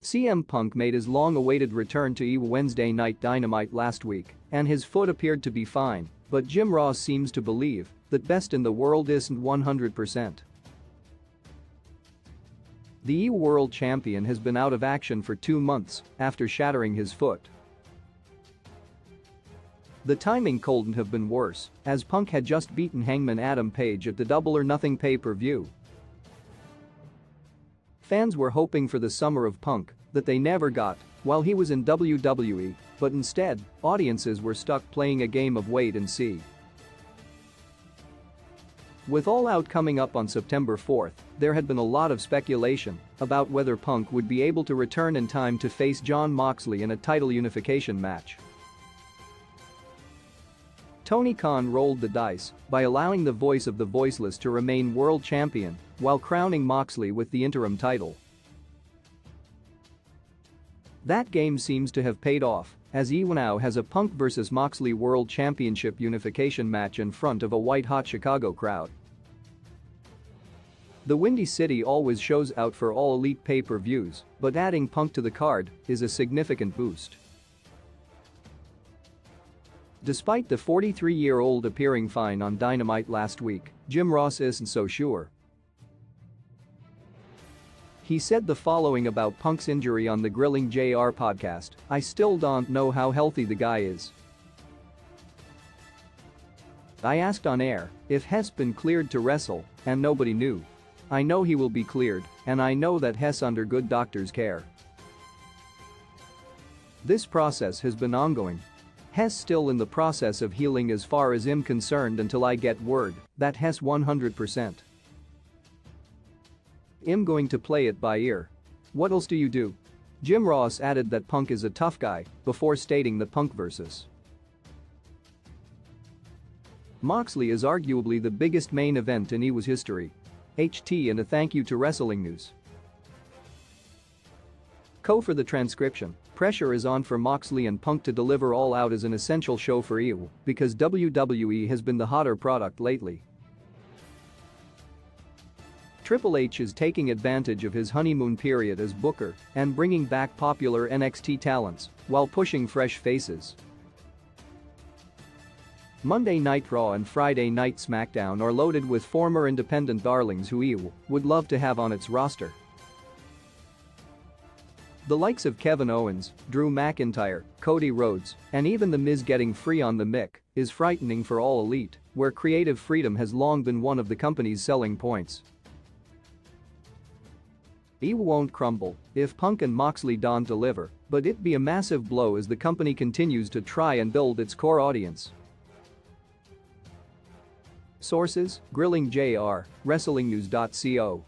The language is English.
CM Punk made his long-awaited return to Wednesday Night Dynamite last week, and his foot appeared to be fine, but Jim Ross seems to believe that best in the world isn't 100%. The EU World Champion has been out of action for 2 months after shattering his foot. The timing couldn't have been worse, as Punk had just beaten Hangman Adam Page at the Double or Nothing pay-per-view. Fans were hoping for the summer of Punk that they never got while he was in WWE, but instead, audiences were stuck playing a game of wait and see. With All Out coming up on September 4th, there had been a lot of speculation about whether Punk would be able to return in time to face Jon Moxley in a title unification match. Tony Khan rolled the dice by allowing the voice of the voiceless to remain world champion while crowning Moxley with the interim title. That game seems to have paid off, as he now has a Punk vs Moxley World Championship unification match in front of a white-hot Chicago crowd. The Windy City always shows out for all elite pay-per-views, but adding Punk to the card is a significant boost. Despite the 43-year-old appearing fine on Dynamite last week, Jim Ross isn't so sure. He said the following about Punk's injury on the Grilling JR podcast: "I still don't know how healthy the guy is. I asked on air if Hess been cleared to wrestle, and nobody knew. I know he will be cleared, and I know that Hess under good doctor's care. This process has been ongoing. Hess still in the process of healing as far as I'm concerned until I get word that Hess 100%. I'm going to play it by ear. What else do you do?" Jim Ross added that Punk is a tough guy before stating the Punk vs. Moxley is arguably the biggest main event in EW's history. HT and a thank you to Wrestling News. For the transcription, pressure is on for Moxley and Punk to deliver All Out as an essential show for EW because WWE has been the hotter product lately. Triple H is taking advantage of his honeymoon period as booker and bringing back popular NXT talents while pushing fresh faces. Monday Night Raw and Friday Night SmackDown are loaded with former independent darlings who EW would love to have on its roster. The likes of Kevin Owens, Drew McIntyre, Cody Rhodes, and even The Miz getting free on the mic is frightening for All Elite, where creative freedom has long been one of the company's selling points. EW won't crumble if Punk and Moxley don't deliver, but it'd be a massive blow as the company continues to try and build its core audience. Sources: Grilling JR, WrestlingNews.co.